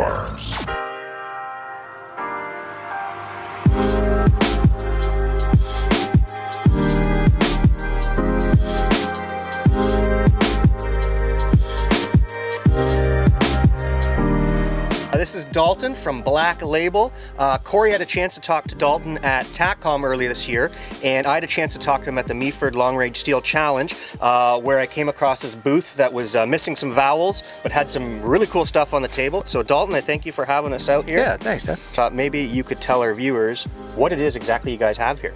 firearms. This is Dalton from Black Label. Corey had a chance to talk to Dalton at TACCOM earlier this year, and I had a chance to talk to him at the Meaford Long Range Steel Challenge, where I came across this booth that was missing some vowels, but had some really cool stuff on the table. So Dalton, I thank you for having us out here. Yeah, thanks, Jeff. Thought maybe you could tell our viewers what it is exactly you guys have here.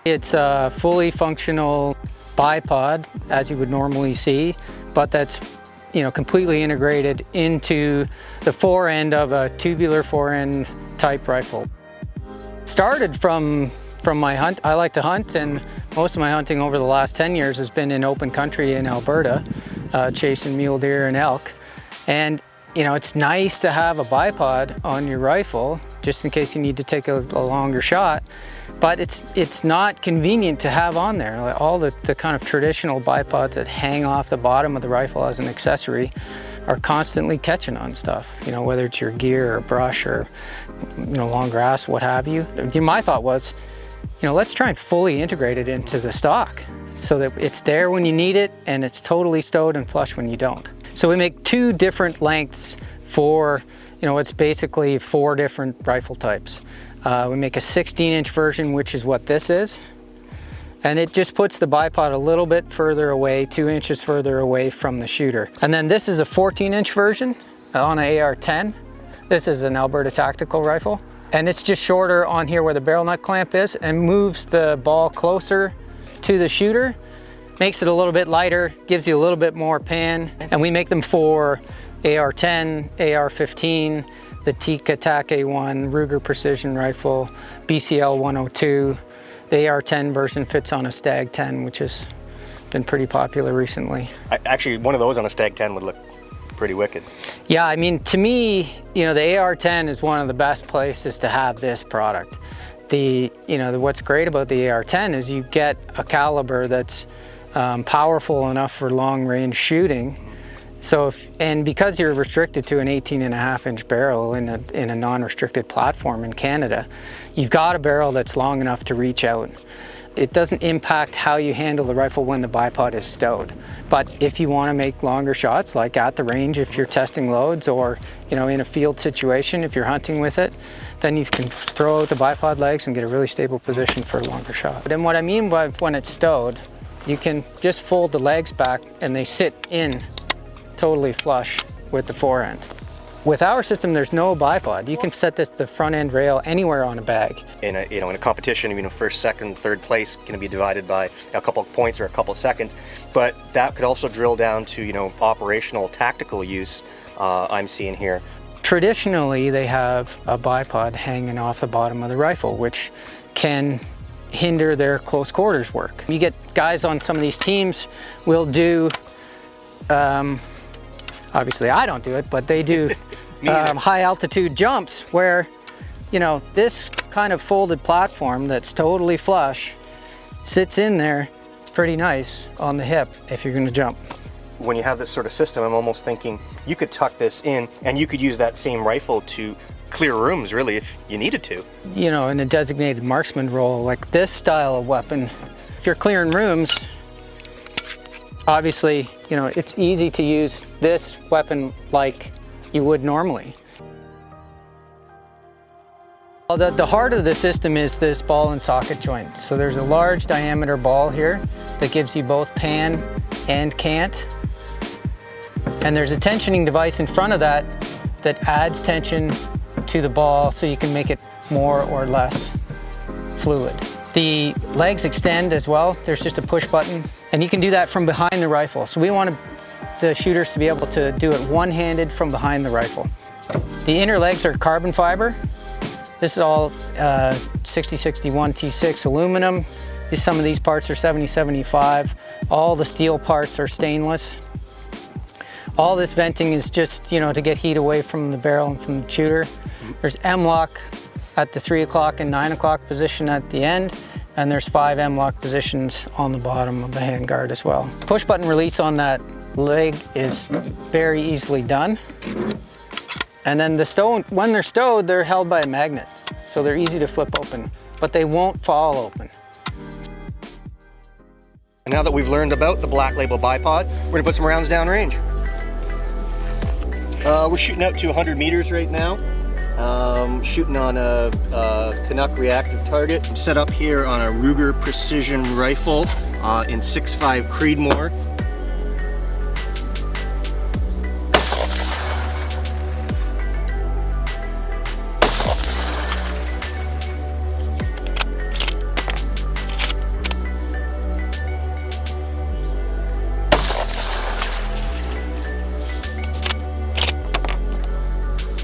It's a fully functional bipod, as you would normally see, but that's completely integrated into the forend of a tubular forend type rifle. Started from my hunt. I like to hunt, and most of my hunting over the last 10 years has been in open country in Alberta, chasing mule deer and elk. And it's nice to have a bipod on your rifle just in case you need to take a longer shot. But it's not convenient to have on there. Like all the kind of traditional bipods that hang off the bottom of the rifle as an accessory are constantly catching on stuff, whether it's your gear or brush or long grass, what have you. My thought was, let's try and fully integrate it into the stock so that it's there when you need it and it's totally stowed and flush when you don't. So we make two different lengths for, it's basically 4 different rifle types. We make a 16-inch version, which is what this is. And it just puts the bipod a little bit further away, 2 inches further away from the shooter. And then this is a 14-inch version on an AR-10. This is an Alberta tactical rifle. And it's just shorter on here where the barrel nut clamp is and moves the ball closer to the shooter. Makes it a little bit lighter, gives you a little bit more pan. And we make them for AR-10, AR-15, the Tikka TAC-A1, Ruger Precision Rifle, BCL 102. The AR-10 version fits on a Stag 10, which has been pretty popular recently. Actually, one of those on a Stag 10 would look pretty wicked. Yeah, I mean, to me, the AR-10 is one of the best places to have this product. What's great about the AR-10 is you get a caliber that's powerful enough for long range shooting. So, and because you're restricted to an 18.5-inch barrel in a non-restricted platform in Canada, you've got a barrel that's long enough to reach out. It doesn't impact how you handle the rifle when the bipod is stowed. But if you want to make longer shots, like at the range if you're testing loads, or in a field situation if you're hunting with it, then you can throw out the bipod legs and get a really stable position for a longer shot. And what I mean by when it's stowed, you can just fold the legs back and they sit in totally flush with the forend. With our system, there's no bipod. You can set the front end rail anywhere on a bag. In a competition, first, second, third place can be divided by a couple of points or a couple of seconds, but that could also drill down to operational, tactical use. I'm seeing here. Traditionally, they have a bipod hanging off the bottom of the rifle, which can hinder their close quarters work. You get guys on some of these teams will do. Obviously I don't do it, but they do high altitude jumps where, this kind of folded platform that's totally flush sits in there pretty nice on the hip if you're going to jump. When you have this sort of system, I'm almost thinking you could tuck this in and you could use that same rifle to clear rooms really if you needed to. In a designated marksman role, like this style of weapon, if you're clearing rooms, obviously, it's easy to use this weapon like you would normally. Well, the heart of the system is this ball and socket joint. So there's a large diameter ball here that gives you both pan and cant. And there's a tensioning device in front of that that adds tension to the ball so you can make it more or less fluid. The legs extend as well. There's just a push button, and you can do that from behind the rifle. So we want the shooters to be able to do it one-handed from behind the rifle. The inner legs are carbon fiber. This is all 6061 T6 aluminum. Some of these parts are 7075. All the steel parts are stainless. All this venting is just, to get heat away from the barrel and from the shooter. There's M-lock at the 3 o'clock and 9 o'clock position at the end, and there's 5 M-lock positions on the bottom of the handguard as well. Push button release on that leg is very easily done. And then when they're stowed, they're held by a magnet. So they're easy to flip open, but they won't fall open. And now that we've learned about the Black Label Bipod, we're gonna put some rounds down range. We're shooting out to 100 meters right now. Shooting on a Canuck reactive target. I'm set up here on a Ruger precision rifle in 6.5 Creedmoor.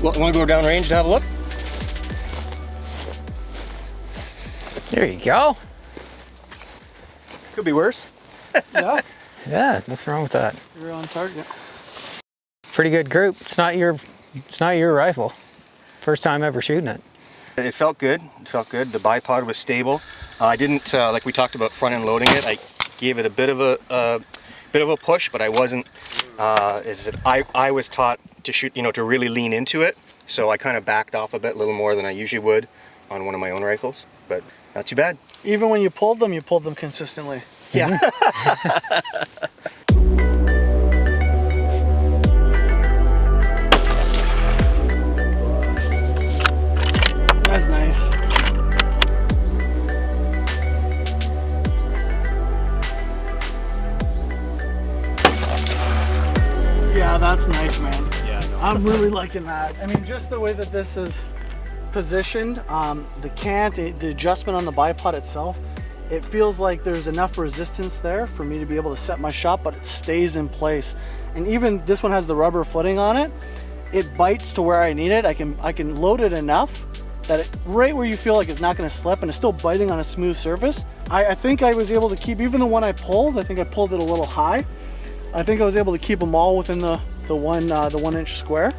Well, want to go down range and have a look? There you go. Could be worse. Yeah, Yeah, nothing wrong with that. you're on target. Pretty good group. It's not your rifle. First time ever shooting it. It felt good. It felt good. The bipod was stable. I didn't, like we talked about front end loading it. I gave it a bit of a push, but I wasn't. I was taught to shoot, to really lean into it. So I kind of backed off a bit, a little more than I usually would on one of my own rifles. But not too bad. Even when you pulled them consistently. Yeah. That's nice. Yeah, that's nice, man. Yeah, I know. I'm really liking that. I mean, just the way that this is positioned, the cant, the adjustment on the bipod itself, it feels like there's enough resistance there for me to be able to set my shot, but it stays in place. And even this one has the rubber footing on it. It bites to where I need it. I can load it enough that right where you feel like it's not going to slip, and it's still biting on a smooth surface. I think I was able to keep, even the one I pulled, I think I pulled it a little high. I think I was able to keep them all within the 1 inch square,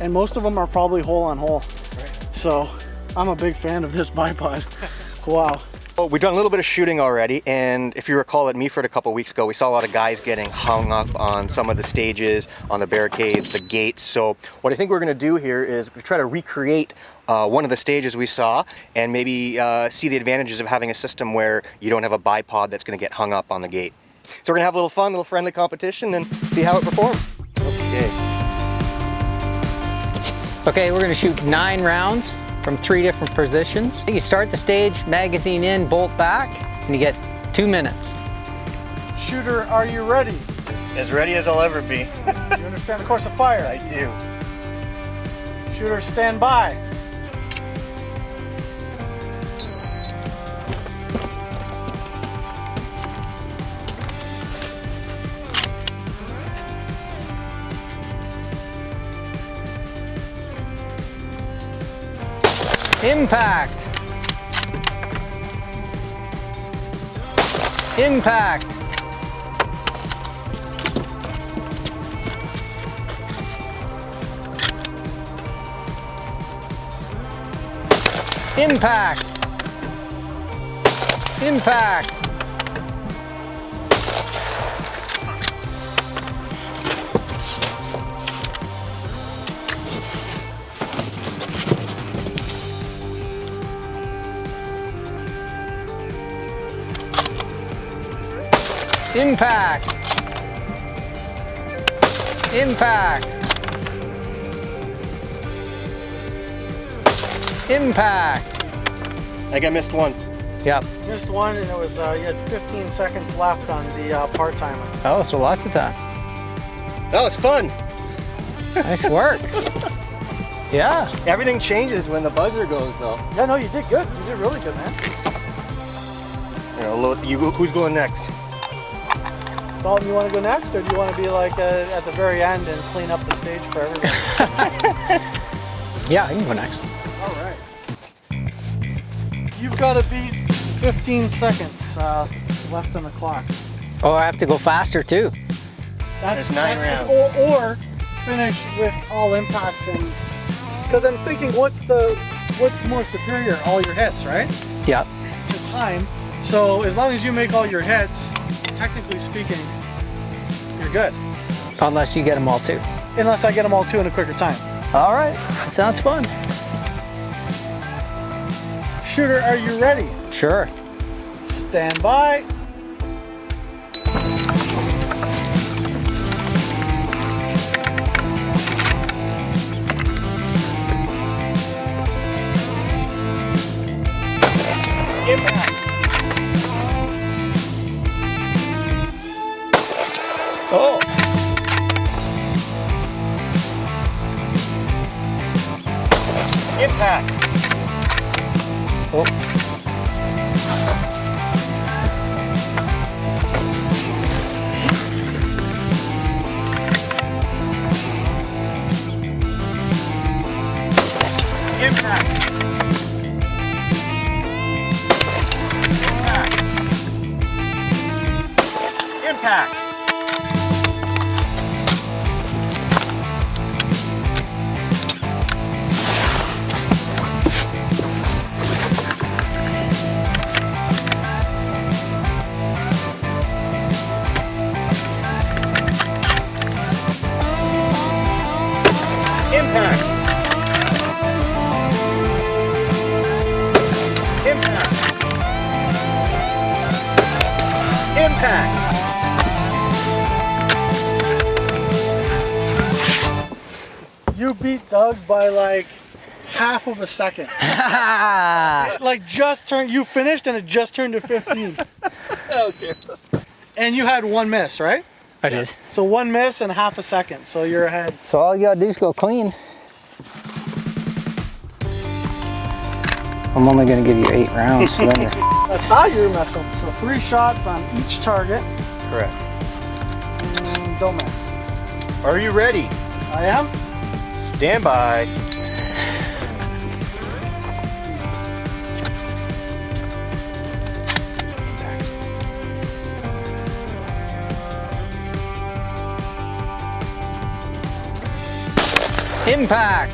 and most of them are probably hole on hole. Right. So I'm a big fan of this bipod. Wow. Well, we've done a little bit of shooting already, and if you recall at Meaford a couple weeks ago, we saw a lot of guys getting hung up on some of the stages, on the barricades, the gates. So what I think we're going to do here is try to recreate one of the stages we saw, and maybe see the advantages of having a system where you don't have a bipod that's going to get hung up on the gate. So we're going to have a little fun, little friendly competition and see how it performs. Okay, we're gonna shoot 9 rounds from 3 different positions. You start the stage, magazine in, bolt back, and you get 2 minutes. Shooter, are you ready? As ready as I'll ever be. You understand the course of fire? I do. Shooter, stand by. Impact! Impact! Impact! Impact! Impact! Impact! Impact! I think I missed one. Yep. Missed one, and it was you had 15 seconds left on the part timer. Oh, so lots of time. Oh, it's fun. Nice work. Yeah. Everything changes when the buzzer goes, though. Yeah, no, you did good. You did really good, man. Who's going next? Dalton, you want to go next, or do you want to be like at the very end and clean up the stage for everybody? Yeah, I can go next. All right. You've got to beat 15 seconds left on the clock. Oh, I have to go faster too. There's 9 rounds. Or finish with all impacts, and because I'm thinking, what's more superior? All your hits, right? Yep. To time. So as long as you make all your hits, technically speaking, you're good. Unless you get them all too. Unless I get them all too in a quicker time. All right, that sounds fun. Shooter, are you ready? Sure. Stand by. Impact. Oh. Impact. Oh. Impact. Impact. Impact. Impact. Impact. Impact. You beat Doug by like half of a second. Like just turned, you finished and it just turned to 15. That was terrible. And you had one miss, right? I did. So one miss and half a second, so you're ahead. So all you gotta do is go clean. I'm only gonna give you 8 rounds. So then you're- That's how you're messing. So 3 shots on each target. Correct. And don't miss. Are you ready? I am. Stand by. Impact.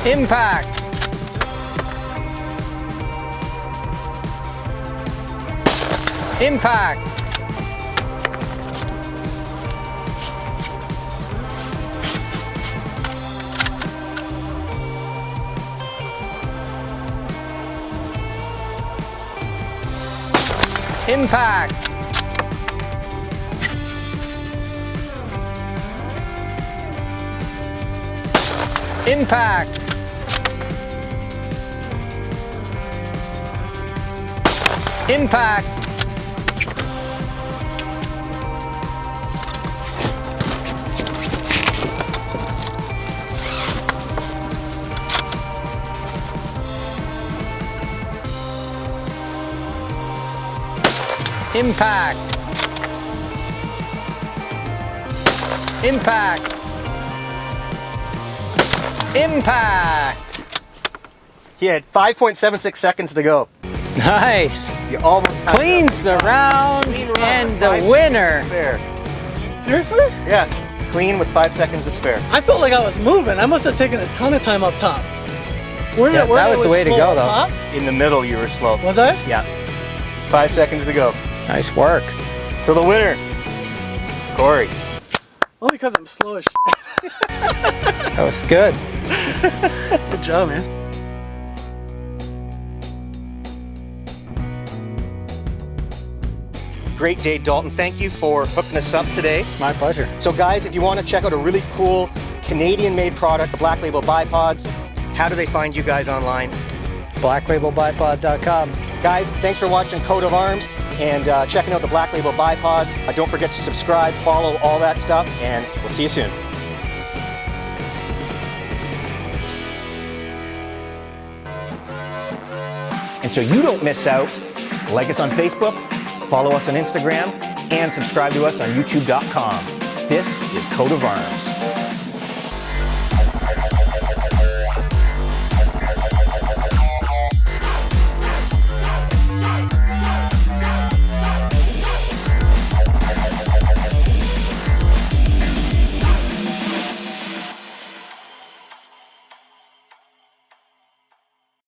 Impact. Impact. Impact. Impact. Impact. Impact. Impact. Impact. He had 5.76 seconds to go. Nice. You almost timed Cleans the round Clean round and with the 5 winner. seconds to spare. Seriously? Yeah, clean with 5 seconds to spare. I felt like I was moving. I must have taken a ton of time up top. Where Yeah, that was the way to slow go, up though. top? In the middle, you were slow. Was I? Yeah. 5 seconds to go. Nice work. So the winner, Corey. Only because I'm slow as That was good. Good job, man. Great day, Dalton. Thank you for hooking us up today. My pleasure. So guys, if you want to check out a really cool Canadian-made product, the Black Label Bipods, how do they find you guys online? BlackLabelBipod.com. Guys, thanks for watching Coat of Arms and checking out the Black Label Bipods. Don't forget to subscribe, follow, all that stuff, and we'll see you soon. And so you don't miss out, like us on Facebook, follow us on Instagram, and subscribe to us on YouTube.com. This is Coat of Arms.